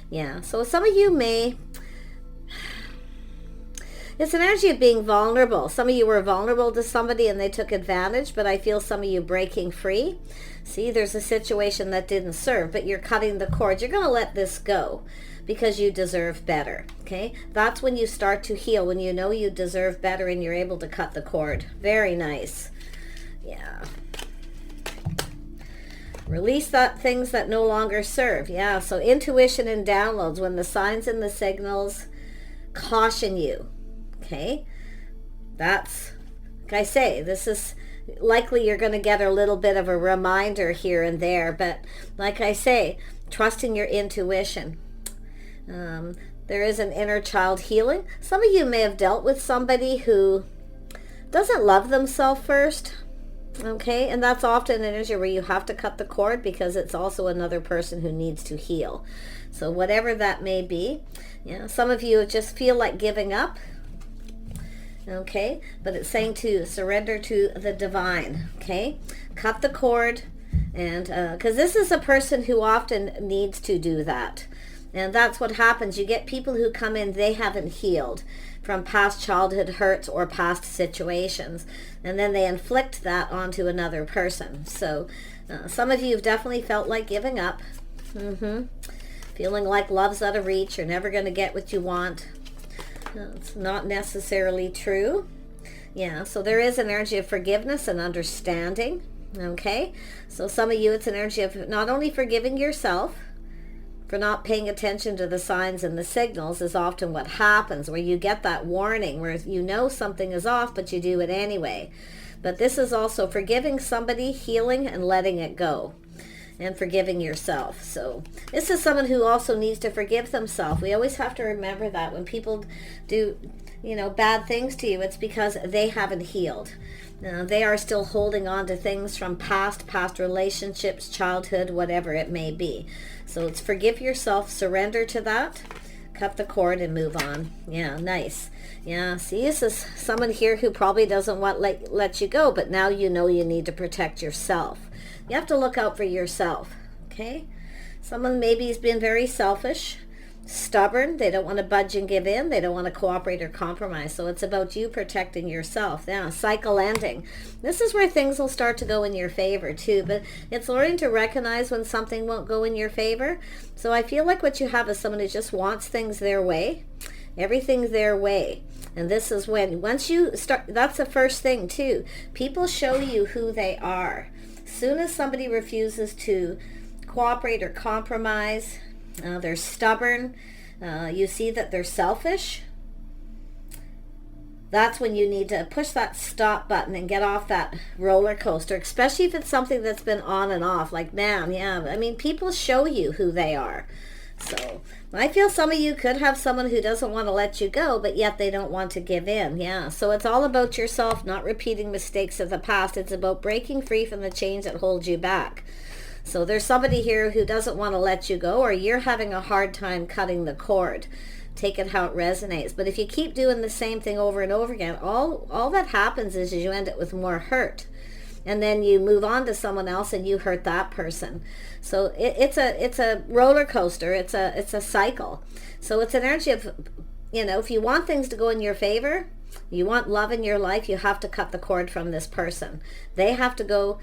Yeah, so some of you may, it's an energy of being vulnerable. Some of you were vulnerable to somebody and they took advantage, but I feel some of you breaking free. See, there's a situation that didn't serve, but you're cutting the cord. You're going to let this go because you deserve better, okay? That's when you start to heal, when you know you deserve better and you're able to cut the cord. Very nice. Yeah. Release that things that no longer serve. Yeah, so intuition and downloads, when the signs and the signals caution you, okay? That's, like I say, this is likely you're going to get a little bit of a reminder here and there, but like I say, trusting your intuition. There is an inner child healing. Some of you may have dealt with somebody who doesn't love themselves first, okay? And that's often an energy where you have to cut the cord because it's also another person who needs to heal. So whatever that may be, yeah, some of you just feel like giving up, okay? But it's saying to surrender to the divine, okay? Cut the cord, and because this is a person who often needs to do that. And that's what happens. You get people who come in, they haven't healed from past childhood hurts or past situations. And then they inflict that onto another person. So some of you have definitely felt like giving up. Feeling like love's out of reach. You're never going to get what you want. It's not necessarily true. Yeah, so there is an energy of forgiveness and understanding. Okay, so some of you, it's an energy of not only forgiving yourself for not paying attention to the signs and the signals is often what happens, where you get that warning where you know something is off, but you do it anyway. But this is also forgiving somebody, healing, and letting it go, and forgiving yourself. So this is someone who also needs to forgive themselves. We always have to remember that when people do, bad things to you, it's because they haven't healed. They are still holding on to things from past relationships, childhood, whatever it may be. So it's forgive yourself, surrender to that, cut the cord, and move on. Yeah, nice. Yeah, see, this is someone here who probably doesn't want let you go, but now you know you need to protect yourself. You have to look out for yourself, okay? Someone maybe has been very selfish, stubborn. They don't want to budge and give in. They don't want to cooperate or compromise. So it's about you protecting yourself. Yeah, cycle ending. This is where things will start to go in your favor too, but it's learning to recognize when something won't go in your favor. So I feel like what you have is someone who just wants things their way, everything their way. And this is when, once you start, that's the first thing too. People show you who they are. As soon as somebody refuses to cooperate or compromise, they're stubborn, you see that they're selfish, that's when you need to push that stop button and get off that roller coaster, especially if it's something that's been on and off. Like, man, yeah, I mean, people show you who they are. So I feel some of you could have someone who doesn't want to let you go, but yet they don't want to give in. Yeah, so it's all about yourself, not repeating mistakes of the past. It's about breaking free from the chains that hold you back. So there's somebody here who doesn't want to let you go, or you're having a hard time cutting the cord. Take it how it resonates. But if you keep doing the same thing over and over again, all that happens is you end up with more hurt. And then you move on to someone else and you hurt that person. So it's a roller coaster. It's a cycle. So it's an energy of, if you want things to go in your favor, you want love in your life, you have to cut the cord from this person. They have to go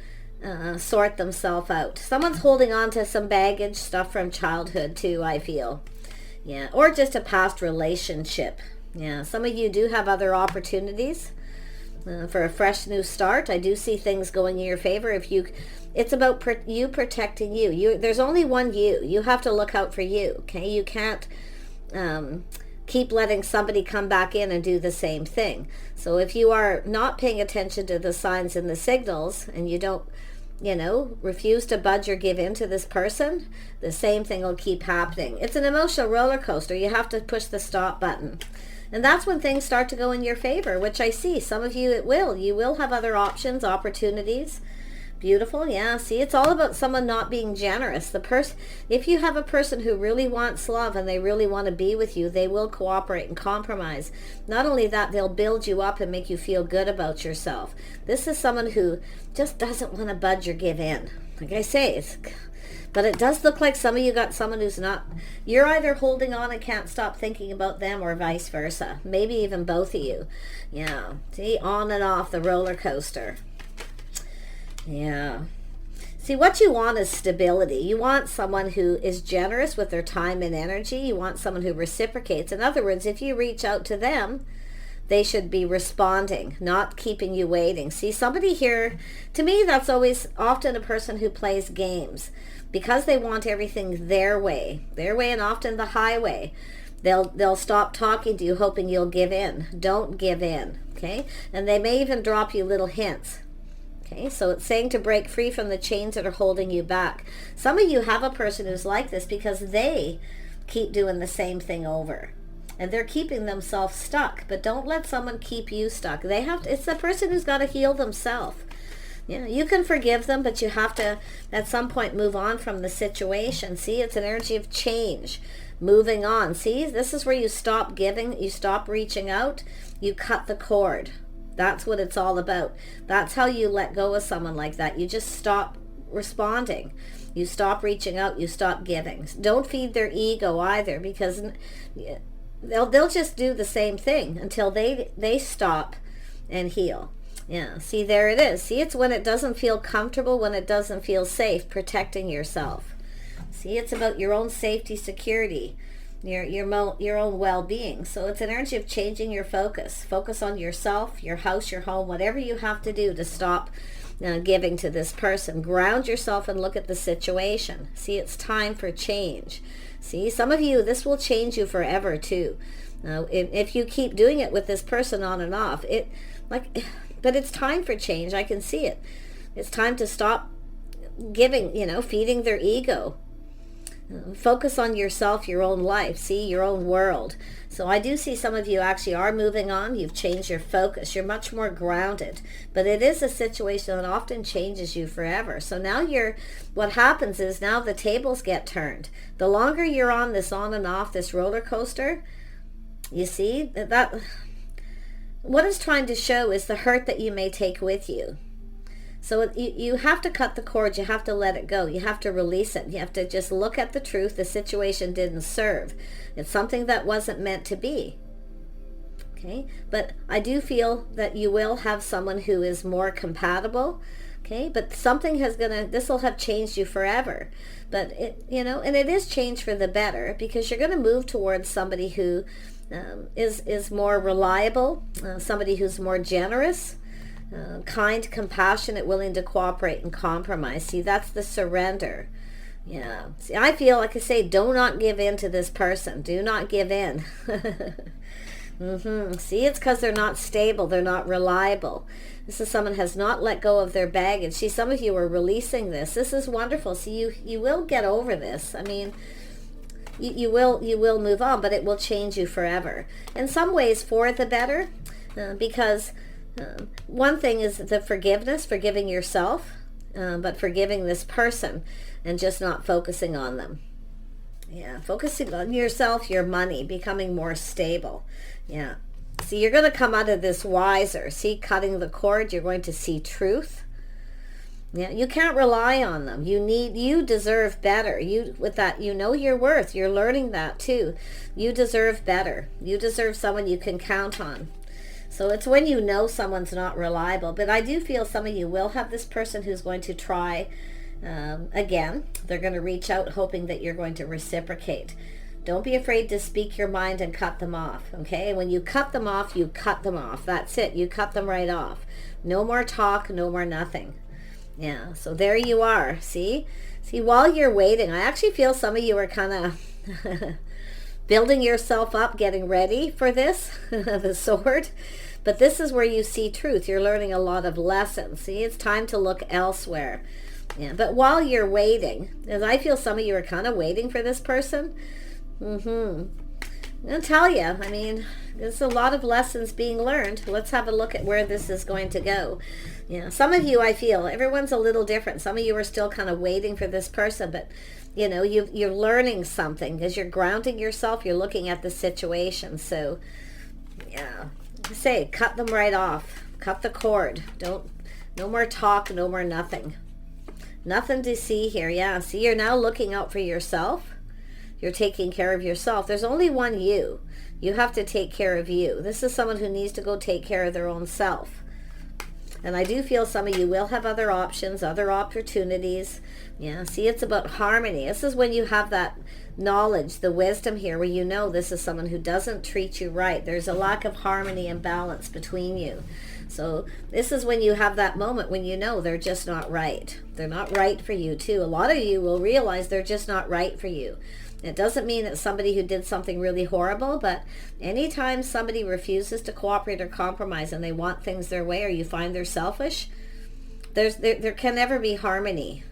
sort themselves out. Someone's holding on to some baggage, stuff from childhood too, I feel. Yeah, or just a past relationship. Yeah, some of you do have other opportunities for a fresh new start. I do see things going in your favor. It's about you protecting you. There's only one you. You have to look out for you, okay? You can't keep letting somebody come back in and do the same thing. So if you are not paying attention to the signs and the signals, and you don't, refuse to budge or give in to this person, the same thing will keep happening. It's an emotional roller coaster. You have to push the stop button. And that's when things start to go in your favor, which I see. Some of you, it will. You will have other options, opportunities. Beautiful. Yeah, see, it's all about someone not being generous. If you have a person who really wants love and they really want to be with you, they will cooperate and compromise. Not only that, they'll build you up and make you feel good about yourself. This is someone who just doesn't want to budge or give in. Like I say, But it does look like some of you got someone who's not, you're either holding on and can't stop thinking about them, or vice versa. Maybe even both of you. Yeah. See, on and off the roller coaster. Yeah. See, what you want is stability. You want someone who is generous with their time and energy. You want someone who reciprocates. In other words, if you reach out to them, they should be responding, not keeping you waiting. See, somebody here, to me, that's always often a person who plays games because they want everything their way, and often the highway. They'll stop talking to you hoping you'll give in. Don't give in, okay? And they may even drop you little hints. Okay, so it's saying to break free from the chains that are holding you back. Some of you have a person who's like this because they keep doing the same thing over. And they're keeping themselves stuck. But don't let someone keep you stuck. They have to, it's the person who's got to heal themselves. You know, you can forgive them, but you have to, at some point, move on from the situation. See, it's an energy of change. Moving on. See, this is where you stop giving, you stop reaching out, you cut the cord. That's what it's all about. That's how you let go of someone like that. You just stop responding. You stop reaching out. You stop giving. Don't feed their ego either, because they'll just do the same thing until they stop and heal. Yeah, see, there it is. See, it's when it doesn't feel comfortable, when it doesn't feel safe, protecting yourself. See, it's about your own safety, security, your own well-being. So it's an energy of changing your focus. Focus on yourself, your house, your home, whatever you have to do to stop giving to this person. Ground yourself and look at the situation. See, it's time for change. See, some of you, this will change you forever too. If you keep doing it with this person on and off, but it's time for change. I can see it. It's time to stop giving, feeding their ego. Focus on yourself, your own life, see, your own world. So I do see some of you actually are moving on. You've changed your focus. You're much more grounded. But it is a situation that often changes you forever. So now what happens is now the tables get turned. The longer you're on and off, this roller coaster, you see, that what it's trying to show is the hurt that you may take with you. So you have to cut the cord. You have to let it go. You have to release it. You have to just look at the truth. The situation didn't serve. It's something that wasn't meant to be. Okay? But I do feel that you will have someone who is more compatible. Okay? But something this will have changed you forever. But and it is changed for the better, because you're going to move towards somebody who is more reliable, somebody who's more generous, kind, compassionate, willing to cooperate and compromise. See, that's the surrender. Yeah. See, I feel, like I say, do not give in to this person. Do not give in. See, it's because they're not stable. They're not reliable. This is someone has not let go of their baggage. See, some of you are releasing this. This is wonderful. See, you will get over this. I mean, you will move on, but it will change you forever. In some ways for the better, because one thing is the forgiveness, forgiving yourself, but forgiving this person and just not focusing on them. Yeah, focusing on yourself, your money, becoming more stable. Yeah. See, you're going to come out of this wiser. See, cutting the cord, you're going to see truth. Yeah, you can't rely on them. You deserve better. With that, you know your worth. You're learning that too. You deserve better. You deserve someone you can count on. So it's when you know someone's not reliable. But I do feel some of you will have this person who's going to try again. They're going to reach out hoping that you're going to reciprocate. Don't be afraid to speak your mind and cut them off, okay? When you cut them off, you cut them off. That's it. You cut them right off. No more talk, no more nothing. Yeah, so there you are. See, while you're waiting, I actually feel some of you are kind of building yourself up, getting ready for this, the sword. But this is where you see truth. You're learning a lot of lessons. See, it's time to look elsewhere. Yeah, but while you're waiting, as I feel some of you are kind of waiting for this person, I'm going to tell you, I mean, there's a lot of lessons being learned. Let's have a look at where this is going to go. Yeah, some of you, I feel, everyone's a little different. Some of you are still kind of waiting for this person, but you're learning something as you're grounding yourself. You're looking at the situation. So, yeah, say, cut them right off. Cut the cord. No more talk, no more nothing. Nothing to see here. Yeah, see, you're now looking out for yourself. You're taking care of yourself. There's only one you. You have to take care of you. This is someone who needs to go take care of their own self. And I do feel some of you will have other options, other opportunities. Yeah, see, it's about harmony. This is when you have that knowledge, the wisdom here, where you know this is someone who doesn't treat you right. There's a lack of harmony and balance between you. So this is when you have that moment when you know they're just not right. They're not right for you too. A lot of you will realize they're just not right for you. It doesn't mean it's somebody who did something really horrible, but anytime somebody refuses to cooperate or compromise and they want things their way, or you find they're selfish, there can never be harmony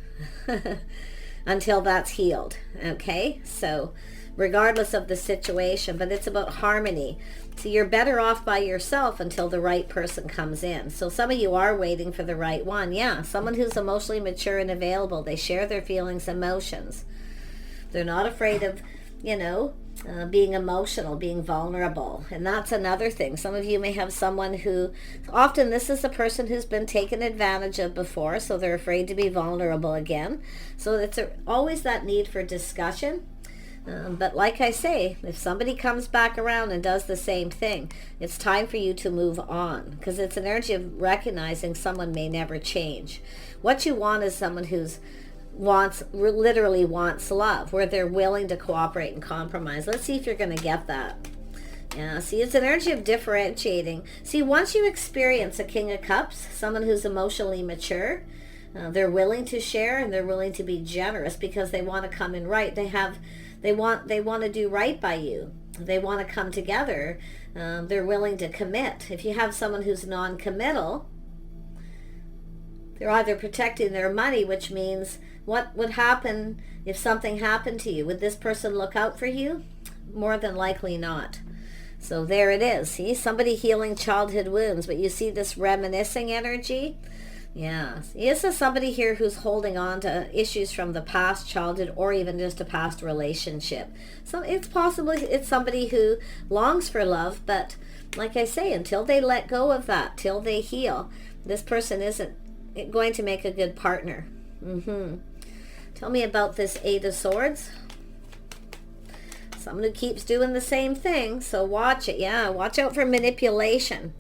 until that's healed. Okay, so regardless of the situation, but it's about harmony. So you're better off by yourself until the right person comes in. So some of you are waiting for the right one. Yeah, someone who's emotionally mature and available. They share their feelings, emotions. They're not afraid of, being emotional, being vulnerable. And that's another thing. Some of you may have someone who, often this is a person who's been taken advantage of before, so they're afraid to be vulnerable again. So it's always that need for discussion. But like I say, if somebody comes back around and does the same thing, it's time for you to move on, because it's an energy of recognizing someone may never change. What you want is someone who's literally wants love, where they're willing to cooperate and compromise. Let's see if you're going to get that. Yeah, see, it's an energy of differentiating. See, once you experience a King of Cups, someone who's emotionally mature, they're willing to share and they're willing to be generous because they want to come in right. They want to do right by you. They want to come together. They're willing to commit. If you have someone who's non-committal, they're either protecting their money, which means what would happen if something happened to you? Would this person look out for you? More than likely not. So there it is. See, somebody healing childhood wounds, but you see this reminiscing energy? Yeah. See, this is somebody here who's holding on to issues from the past childhood or even just a past relationship. So it's possible it's somebody who longs for love, but like I say, until they let go of that, till they heal, this person isn't going to make a good partner. Tell me about this Eight of Swords. Someone who keeps doing the same thing, so watch it. Yeah, watch out for manipulation.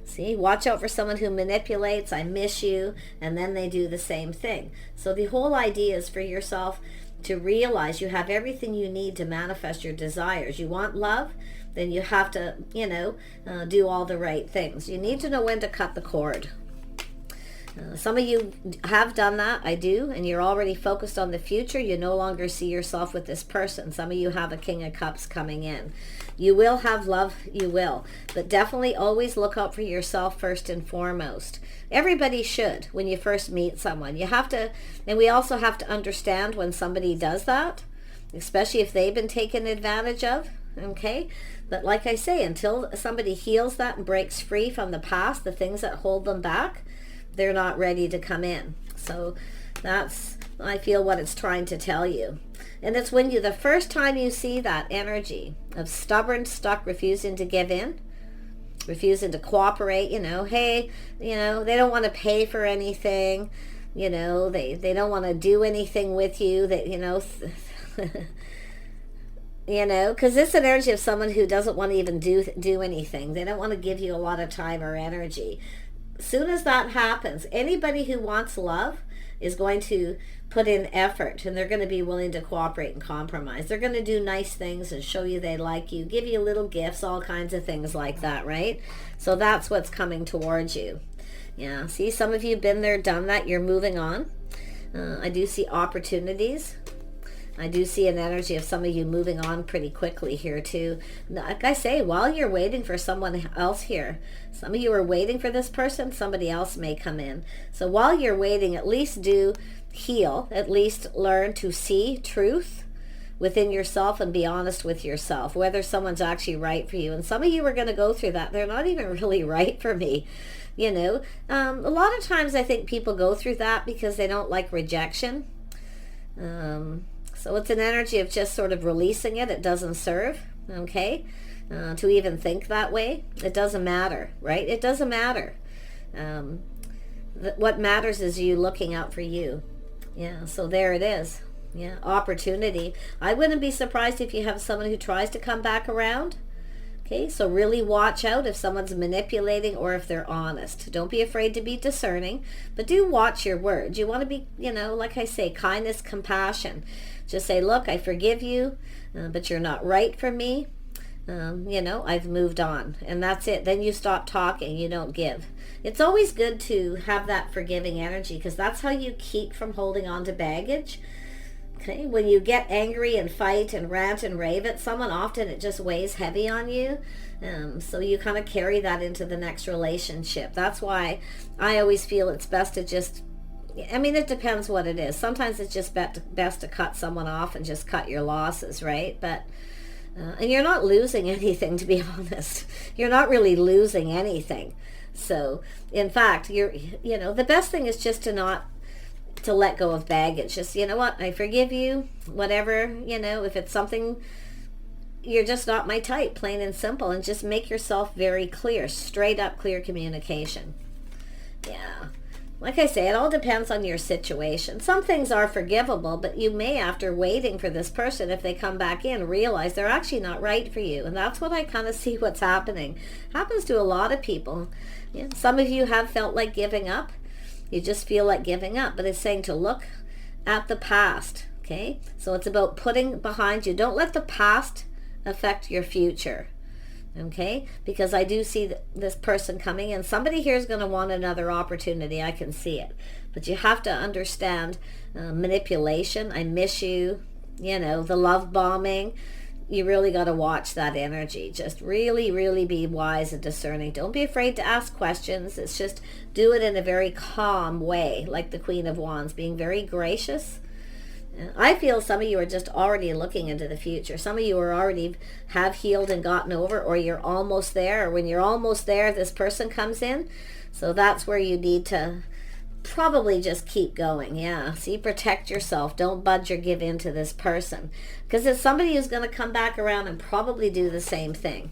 See, watch out for someone who manipulates, I miss you, and then they do the same thing. So the whole idea is for yourself to realize you have everything you need to manifest your desires. You want love, then you have to, do all the right things. You need to know when to cut the cord. Some of you have done that, I do, and you're already focused on the future. You no longer see yourself with this person. Some of you have a King of Cups coming in. You will have love, you will, but definitely always look out for yourself first and foremost. Everybody should when you first meet someone. You have to, and we also have to understand when somebody does that, especially if they've been taken advantage of, okay? But like I say, until somebody heals that and breaks free from the past, the things that hold them back, they're not ready to come in. So that's, I feel, what it's trying to tell you. And it's when the first time you see that energy of stubborn, stuck, refusing to give in, refusing to cooperate, hey, they don't want to pay for anything, they don't want to do anything with you, that, because it's an energy of someone who doesn't want to even do anything. They don't want to give you a lot of time or energy. Soon as that happens, anybody who wants love is going to put in effort, and they're going to be willing to cooperate and compromise. They're going to do nice things and show you they like you, give you little gifts, all kinds of things like that, right? So that's what's coming towards you. Yeah, see, some of you have been there, done that. You're moving on. I do see opportunities. I do see an energy of some of you moving on pretty quickly here too. Like I say, while you're waiting for someone else here, some of you are waiting for this person, somebody else may come in. So while you're waiting, at least do heal, at least learn to see truth within yourself and be honest with yourself, whether someone's actually right for you. And some of you are going to go through that. They're not even really right for me. A lot of times I think people go through that because they don't like rejection. So it's an energy of just sort of releasing it. It doesn't serve, okay? To even think that way. It doesn't matter, right? It doesn't matter. What matters is you looking out for you. Yeah, so there it is. Yeah, opportunity. I wouldn't be surprised if you have someone who tries to come back around. Okay, so really watch out if someone's manipulating or if they're honest. Don't be afraid to be discerning, but do watch your words. You want to be, like I say, kindness, compassion. Just say, look, I forgive you, but you're not right for me. I've moved on, and that's it. Then you stop talking, you don't give. It's always good to have that forgiving energy, because that's how you keep from holding on to baggage. Okay, when you get angry and fight and rant and rave at someone, often it just weighs heavy on you. So you kind of carry that into the next relationship. That's why I always feel it's best to just, it depends what it is. Sometimes it's just best to cut someone off and just cut your losses, right? But and you're not losing anything, to be honest. You're not really losing anything. So in fact, the best thing is just to let go of baggage. Just, you know what, I forgive you, whatever, if it's something, you're just not my type, plain and simple, and just make yourself very clear, straight up clear communication. Yeah. Like I say, it all depends on your situation. Some things are forgivable, but you may, after waiting for this person, if they come back in, realize they're actually not right for you. And that's what I kind of see what's happening. Happens to a lot of people. Yeah. Some of you have felt like giving up. You just feel like giving up, but it's saying to look at the past, okay? So it's about putting behind you. Don't let the past affect your future, okay? Because I do see this person coming in. Somebody here is going to want another opportunity. I can see it. But you have to understand manipulation. I miss you, the love bombing. You really got to watch that energy. Just really, really be wise and discerning. Don't be afraid to ask questions. It's just do it in a very calm way, like the Queen of Wands, being very gracious. I feel some of you are just already looking into the future. Some of you are already have healed and gotten over, or you're almost there. Or when you're almost there, this person comes in. So that's where you need to probably just keep going. Yeah, see, protect yourself. Don't budge or give in to this person, because it's somebody who's going to come back around and probably do the same thing.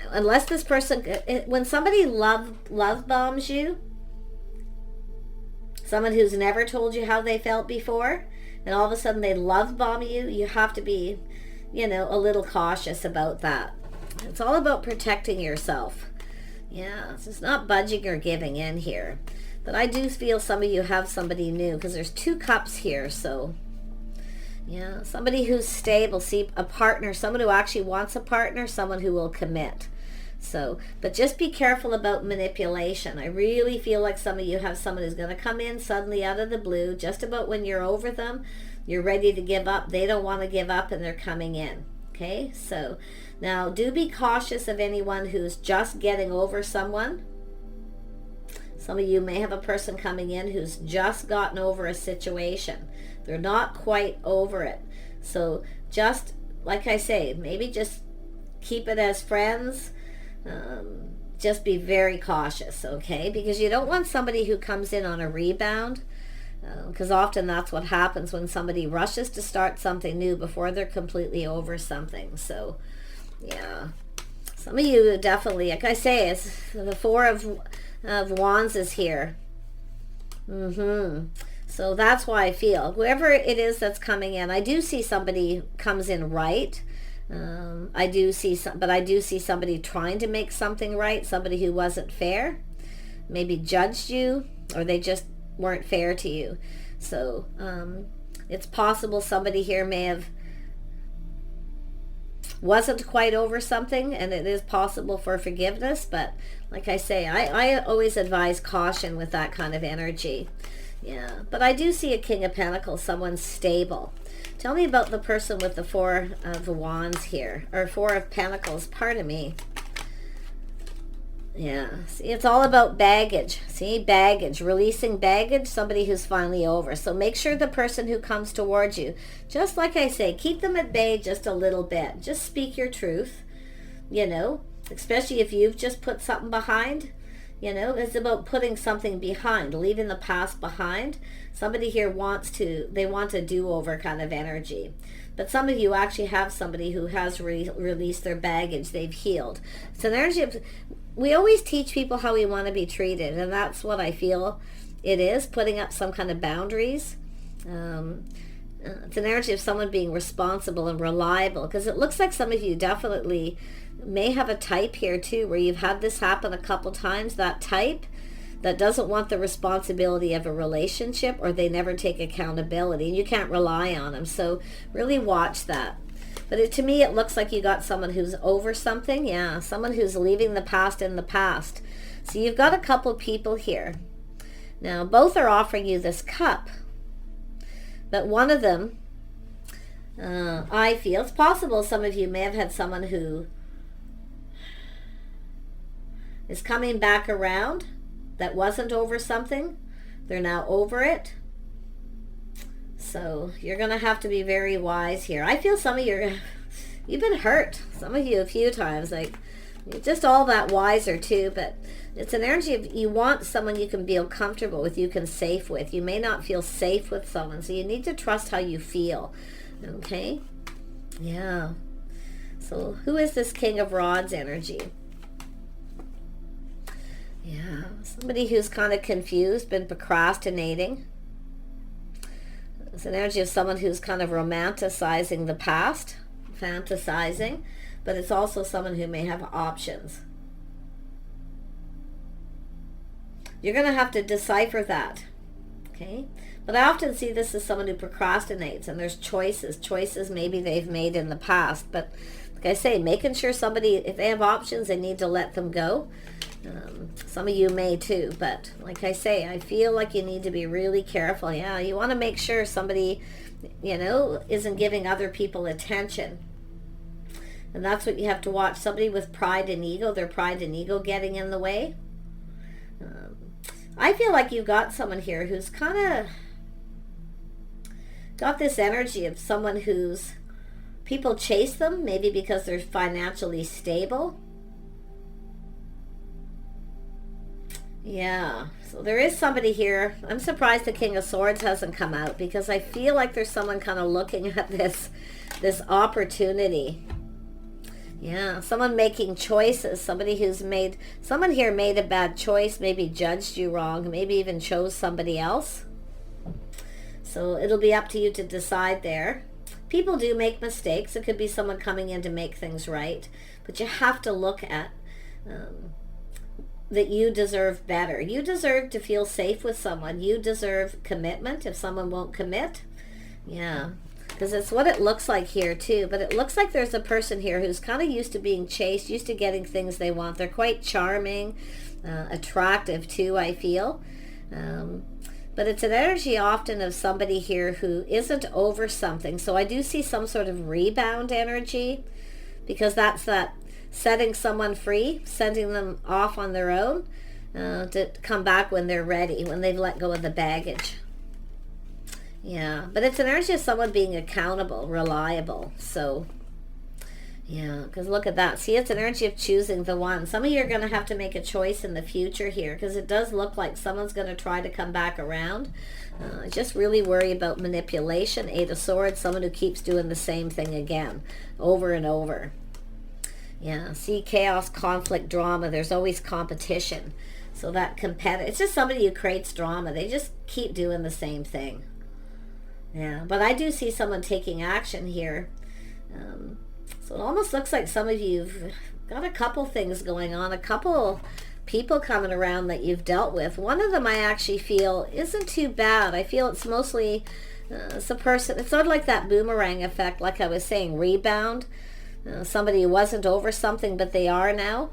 Unless this person, when somebody love bombs you, someone who's never told you how they felt before, and all of a sudden they love bomb you, you have to be, a little cautious about that. It's all about protecting yourself. Yeah, it's not budging or giving in here. But I do feel some of you have somebody new, because there's 2 cups here. So, yeah, somebody who's stable. See, a partner, someone who actually wants a partner, someone who will commit. So, but just be careful about manipulation. I really feel like some of you have someone who's going to come in suddenly out of the blue, just about when you're over them, you're ready to give up. They don't want to give up, and they're coming in. Okay, so now do be cautious of anyone who's just getting over someone. Some of you may have a person coming in who's just gotten over a situation. They're not quite over it. So just, like I say, maybe just keep it as friends. Just be very cautious, okay? Because you don't want somebody who comes in on a rebound, because often that's what happens when somebody rushes to start something new before they're completely over something. So, yeah. Some of you definitely, like I say, it's the 4 of Wands is here. So that's why I feel whoever it is that's coming in, I do see somebody comes in right. I do see somebody trying to make something right. Somebody who wasn't fair, maybe judged you, or they just weren't fair to you. So it's possible somebody here may have wasn't quite over something, and it is possible for forgiveness. But like I say, I always advise caution with that kind of energy. Yeah, but I do see a King of Pentacles, someone stable. Tell me about the person with the 4 of Wands here, or 4 of Pentacles, pardon me. Yeah, see, it's all about baggage. See, baggage, releasing baggage, somebody who's finally over. So make sure the person who comes towards you, just like I say, keep them at bay just a little bit. Just speak your truth, especially if you've just put something behind. It's about putting something behind, leaving the past behind. Somebody here want a do-over kind of energy. But some of you actually have somebody who has released their baggage. They've healed. It's an energy of, we always teach people how we want to be treated, and that's what I feel it is, putting up some kind of boundaries. It's an energy of someone being responsible and reliable, because it looks like some of you definitely may have a type here too, where you've had this happen a couple times. That type that doesn't want the responsibility of a relationship, or they never take accountability, and you can't rely on them. So really watch that. But to me, it looks like you got someone who's over something. Yeah, someone who's leaving the past in the past. So you've got a couple people here. Now, both are offering you this cup. But one of them, I feel, it's possible some of you may have had someone who is coming back around that wasn't over something. They're now over it. So you're going to have to be very wise here. I feel some of you, you've been hurt. Some of you a few times. Like, you're just all that wiser too. But it's an energy of you want someone you can feel comfortable with, you can safe with. You may not feel safe with someone, so you need to trust how you feel. Okay? Yeah. So who is this King of Rods energy? Yeah. Somebody who's kind of confused, been procrastinating. It's an energy of someone who's kind of romanticizing the past, fantasizing, but it's also someone who may have options. You're going to have to decipher that, okay? But I often see this as someone who procrastinates, and there's choices maybe they've made in the past. But like I say, making sure somebody, if they have options, they need to let them go. Some of you may too, but like I say, I feel like you need to be really careful. Yeah, you want to make sure somebody, you know, isn't giving other people attention. And that's what you have to watch. Somebody with pride and ego, their pride and ego getting in the way. I feel like you've got someone here who's kind of got this energy of someone who's, people chase them, maybe because they're financially stable. Yeah, so there is somebody here. I'm surprised the King of Swords hasn't come out, because I feel like there's someone kind of looking at this opportunity. Yeah, someone making choices, somebody who's made, someone here made a bad choice, maybe judged you wrong, maybe even chose somebody else. So it'll be up to you to decide there. People do make mistakes. It could be someone coming in to make things right, but you have to look at that you deserve better. You deserve to feel safe with someone. You deserve commitment if someone won't commit. Yeah. Because it's what it looks like here too. But it looks like there's a person here who's kind of used to being chased, used to getting things they want. They're quite charming, attractive too, I feel. But it's an energy often of somebody here who isn't over something. So I do see some sort of rebound energy, because that's that setting someone free, sending them off on their own to come back when they're ready, when they've let go of the baggage. Yeah, but it's an energy of someone being accountable, reliable. So, yeah, because look at that. See, it's an energy of choosing the one. Some of you are going to have to make a choice in the future here, because it does look like someone's going to try to come back around. Just really worry about manipulation. Eight of Swords, someone who keeps doing the same thing again, over and over. Yeah, see, chaos, conflict, drama. There's always competition. So that it's just somebody who creates drama. They just keep doing the same thing. Yeah, but I do see someone taking action here. So it almost looks like some of you've got a couple things going on, a couple people coming around that you've dealt with. One of them I actually feel isn't too bad. I feel it's mostly it's a person. It's sort of like that boomerang effect, like I was saying, rebound. Somebody who wasn't over something, but they are now.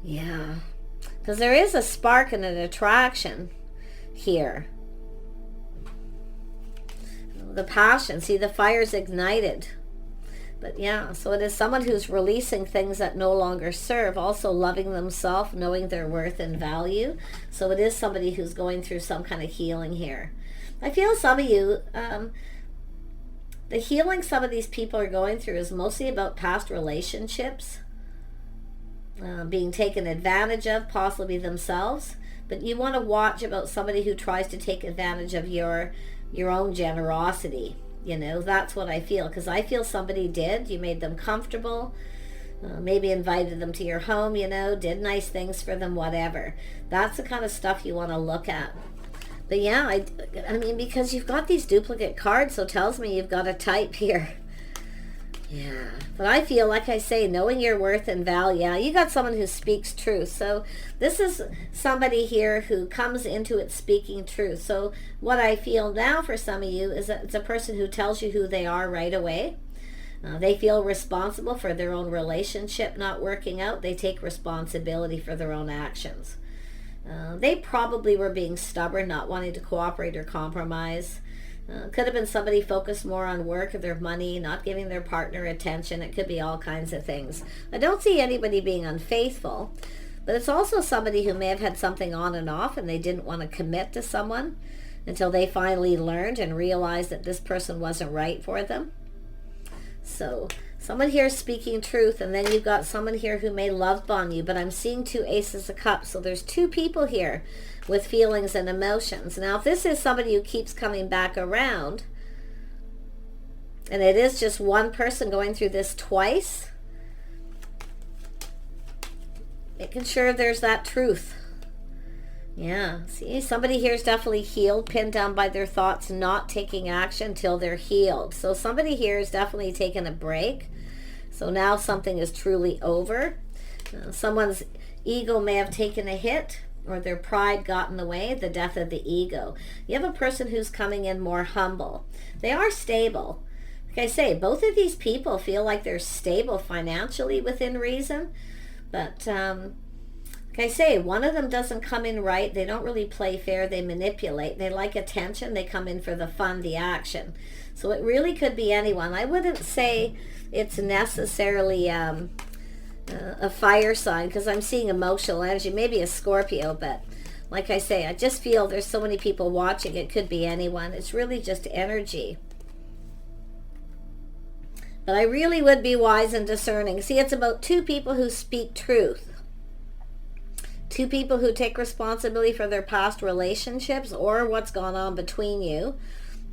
Yeah, because there is a spark and an attraction here. The passion, see, the fire's ignited. But yeah, so it is someone who's releasing things that no longer serve, also loving themselves, knowing their worth and value. So it is somebody who's going through some kind of healing here. I feel some of you, the healing some of these people are going through is mostly about past relationships, being taken advantage of, possibly themselves. But you want to watch about somebody who tries to take advantage of your own generosity. You know, that's what I feel, because I feel somebody did. You made them comfortable, maybe invited them to your home, you know, did nice things for them, whatever. That's the kind of stuff you want to look at. But yeah, I mean, because you've got these duplicate cards, so it tells me you've got a type here. Yeah, but I feel, like I say, knowing your worth and value. Yeah, you got someone who speaks truth. So this is somebody here who comes into it speaking truth. So what I feel now for some of you is that it's a person who tells you who they are right away. They feel responsible for their own relationship not working out. They take responsibility for their own actions. They probably were being stubborn, not wanting to cooperate or compromise. Could have been somebody focused more on work or their money, not giving their partner attention. It could be all kinds of things. I don't see anybody being unfaithful, but it's also somebody who may have had something on and off and they didn't want to commit to someone until they finally learned and realized that this person wasn't right for them. So someone here is speaking truth, and then you've got someone here who may love bomb you, but I'm seeing 2 aces of cups. So there's 2 people here with feelings and emotions. Now, if this is somebody who keeps coming back around, and it is just one person going through this twice, making sure there's that truth. Yeah, see, somebody here is definitely healed, pinned down by their thoughts, not taking action till they're healed. So somebody here is definitely taking a break. So now something is truly over. Someone's ego may have taken a hit, or their pride got in the way, the death of the ego. You have a person who's coming in more humble. They are stable. Like I say, both of these people feel like they're stable financially within reason, but like I say, one of them doesn't come in right. They don't really play fair. They manipulate. They like attention. They come in for the fun, the action. So it really could be anyone. I wouldn't say it's necessarily a fire sign, because I'm seeing emotional energy. Maybe a Scorpio, but like I say, I just feel there's so many people watching. It could be anyone. It's really just energy. But I really would be wise and discerning. See, it's about 2 people who speak truth. 2 people who take responsibility for their past relationships or what's gone on between you,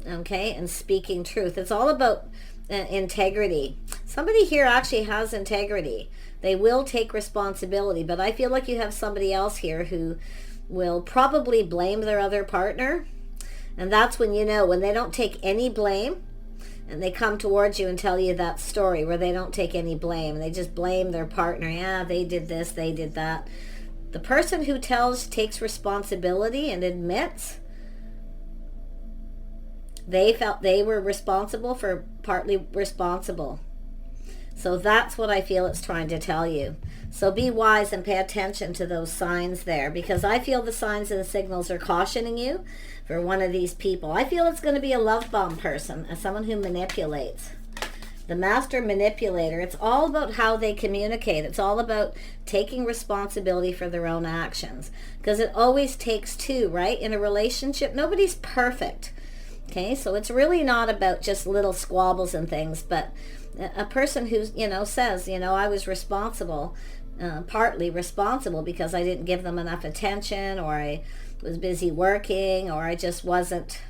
okay, and speaking truth. It's all about integrity. Somebody here actually has integrity. They will take responsibility, but I feel like you have somebody else here who will probably blame their other partner, and that's when you know, when they don't take any blame, and they come towards you and tell you that story where they don't take any blame, they just blame their partner. Yeah, they did this, they did that. The person who takes responsibility and admits they felt they were responsible for partly responsible. So that's what I feel it's trying to tell you. So be wise and pay attention to those signs there, because I feel the signs and the signals are cautioning you for one of these people. I feel it's going to be a love bomb person, someone who manipulates. The master manipulator. It's all about how they communicate. It's all about taking responsibility for their own actions, because it always takes 2, right? In a relationship, nobody's perfect. Okay, so it's really not about just little squabbles and things, but a person who, says, I was responsible, partly responsible because I didn't give them enough attention, or I was busy working, or I just wasn't,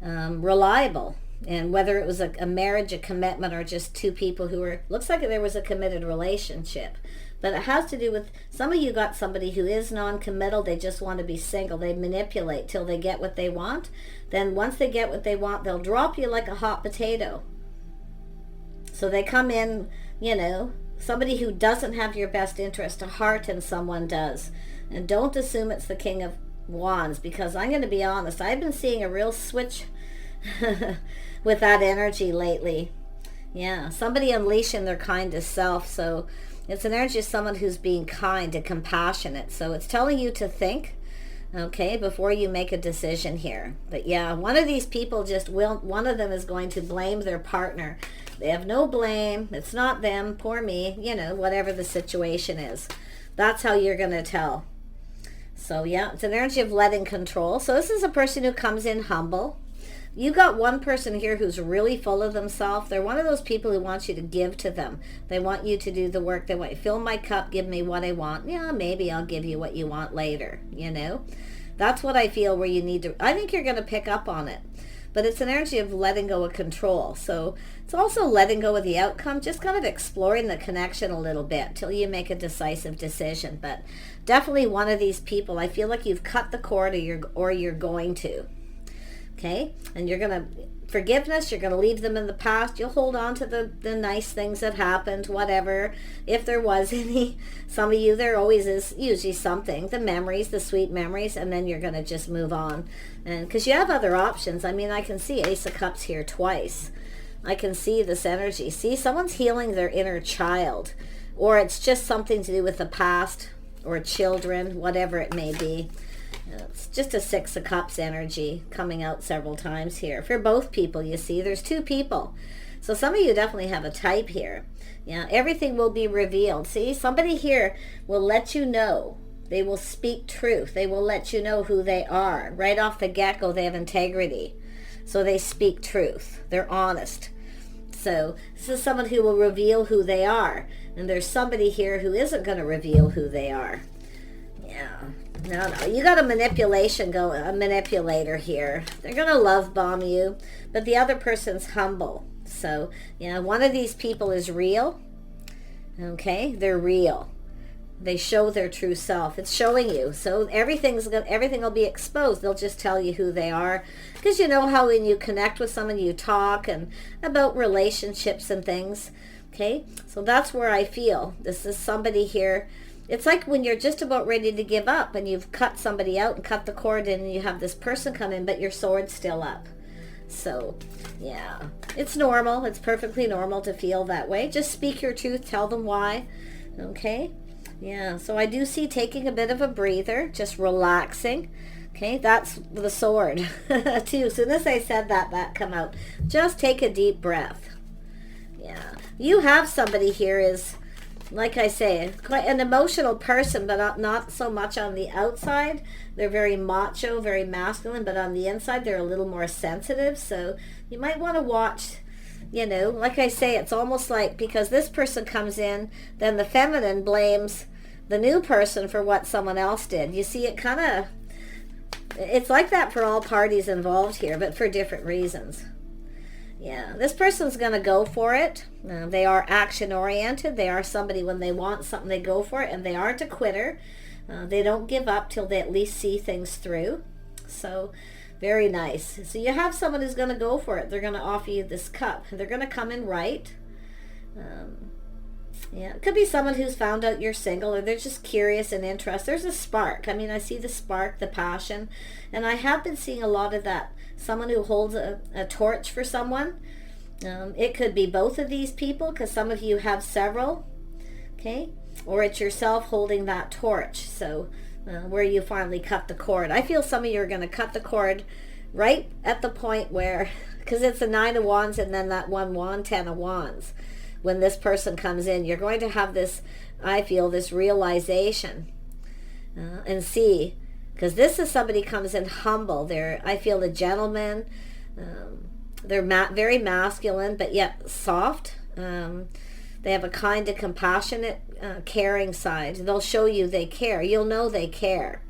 reliable. And whether it was a marriage, a commitment, or just 2 people who were, looks like there was a committed relationship. But it has to do with, some of you got somebody who is non-committal. They just want to be single. They manipulate till they get what they want. Then once they get what they want, they'll drop you like a hot potato. So they come in, somebody who doesn't have your best interest at heart, and someone does. And don't assume it's the King of Wands, because I'm going to be honest, I've been seeing a real switch with that energy lately. Yeah, somebody unleashing their kindest self. So it's an energy of someone who's being kind and compassionate. So it's telling you to think, okay, before you make a decision here. But yeah, one of these people one of them is going to blame their partner. They have no blame. It's not them. Poor me. Whatever the situation is. That's how you're going to tell. So yeah, it's an energy of letting control. So this is a person who comes in humble. You got one person here who's really full of themselves. They're one of those people who wants you to give to them. They want you to do the work. They want you, fill my cup, give me what I want. Yeah, maybe I'll give you what you want later, That's what I feel where you need to, I think you're going to pick up on it. But it's an energy of letting go of control. So It's also letting go of the outcome, just kind of exploring the connection a little bit till you make a decisive decision. But definitely one of these people, I feel like you've cut the cord, or you're going to. Okay? And you're going to, forgiveness, you're going to leave them in the past. You'll hold on to the nice things that happened, whatever, if there was any. Some of you, there always is usually something, the memories, the sweet memories, and then you're going to just move on. And because you have other options. I mean, I can see Ace of Cups here twice. I can see this energy. See, someone's healing their inner child, or it's just something to do with the past or children, whatever it may be. It's just a Six of Cups energy coming out several times here. For both people, you see, there's two people. So some of you definitely have a type here. Yeah, everything will be revealed. See, somebody here will let you know. They will speak truth. They will let you know who they are. Right off the get-go, they have integrity. So they speak truth. They're honest. So this is someone who will reveal who they are. And there's somebody here who isn't going to reveal who they are. Yeah. No. You got a manipulator here. They're going to love bomb you. But the other person's humble. So, yeah, one of these people is real. Okay? They're real. They show their true self. It's showing you. So everything will be exposed. They'll just tell you who they are. Because you know how when you connect with someone, you talk and about relationships and things. Okay? So that's where I feel. This is somebody here. It's like when you're just about ready to give up and you've cut somebody out and cut the cord and you have this person come in, but your sword's still up. So, yeah. It's normal. It's perfectly normal to feel that way. Just speak your truth. Tell them why. Okay? Yeah, so I do see taking a bit of a breather, just relaxing. Okay, that's the sword too. As soon as I said that, that come out. Just take a deep breath. Yeah, you have somebody here is, like I say, quite an emotional person, but not so much on the outside. They're very macho, very masculine, but on the inside, they're a little more sensitive. So you might want to watch. You know, like I say, it's almost like because this person comes in, then the feminine blames the new person for what someone else did. You see, it kind of, it's like that for all parties involved here, but for different reasons. Yeah, this person's going to go for it. They are action-oriented. They are somebody, when they want something, they go for it, and they aren't a quitter. They don't give up till they at least see things through. So, very nice. So you have someone who's going to go for it. They're going to offer you this cup. They're going to come in right. Yeah, it could be someone who's found out you're single, or they're just curious and interested. There's a spark. I mean, I see the spark, the passion. And I have been seeing a lot of that. Someone who holds a torch for someone. It could be both of these people, because some of you have several. Okay? Or it's yourself holding that torch. So where you finally cut the cord. I feel some of you are going to cut the cord right at the point where, because it's a 9 of Wands and then that one wand, 10 of Wands. When this person comes in, you're going to have this, I feel, this realization and see, because this is somebody comes in humble. They're, I feel, a gentleman. They're very masculine, but yet soft. They have a kind and compassionate, caring side. They'll show you they care. You'll know they care.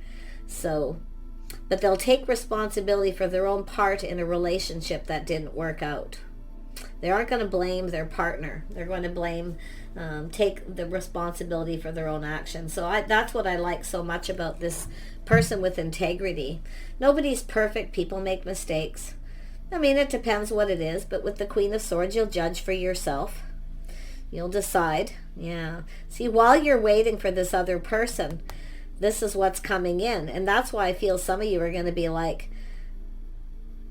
So, but they'll take responsibility for their own part in a relationship that didn't work out. They aren't going to blame their partner. They're going to take the responsibility for their own actions. So that's what I like so much about this person with integrity. Nobody's perfect. People make mistakes. I mean, it depends what it is. But with the Queen of Swords, you'll judge for yourself. You'll decide. Yeah. See, while you're waiting for this other person, this is what's coming in. And that's why I feel some of you are going to be like,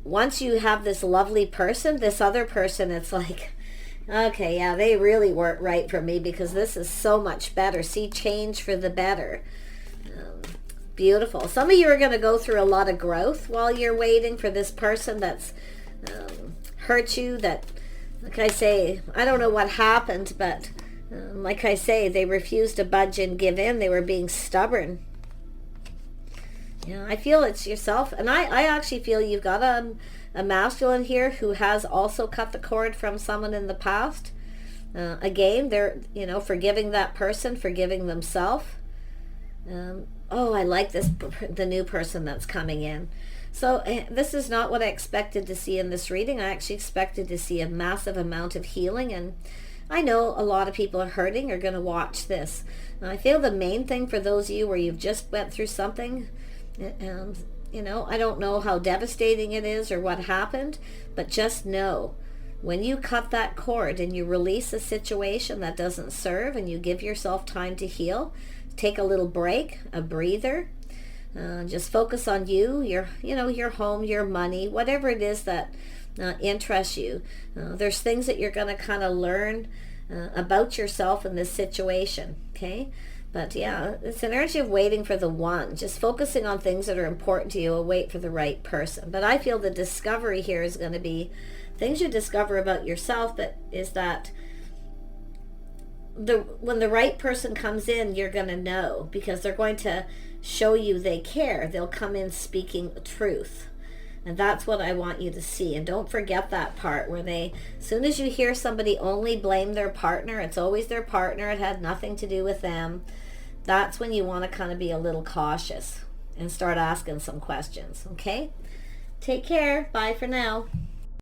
once you have this lovely person, this other person, it's like, okay, yeah, they really weren't right for me, because this is so much better. See, change for the better. Beautiful. Some of you are going to go through a lot of growth while you're waiting for this person that's hurt you, that, like I say, I don't know what happened, but like I say, they refused to budge and give in. They were being stubborn. Yeah, I feel it's yourself. And I actually feel you've got a masculine here who has also cut the cord from someone in the past. Again, they're, forgiving that person, forgiving themselves. Oh, I like this, the new person that's coming in. So this is not what I expected to see in this reading. I actually expected to see a massive amount of healing, and I know a lot of people are hurting are going to watch this. And I feel the main thing for those of you where you've just went through something, you know, I don't know how devastating it is or what happened, but just know when you cut that cord and you release a situation that doesn't serve and you give yourself time to heal, take a little break, a breather, just focus on you, your home, your money, whatever it is that interests you. There's things that you're going to kind of learn about yourself in this situation, okay? But yeah, it's an energy of waiting for the one, just focusing on things that are important to you and wait for the right person. But I feel the discovery here is going to be things you discover about yourself, but is that when the right person comes in, you're going to know, because they're going to show you they care. They'll come in speaking truth. And that's what I want you to see. And don't forget that part where as soon as you hear somebody only blame their partner, it's always their partner, it had nothing to do with them. That's when you want to kind of be a little cautious and start asking some questions, okay? Take care. Bye for now.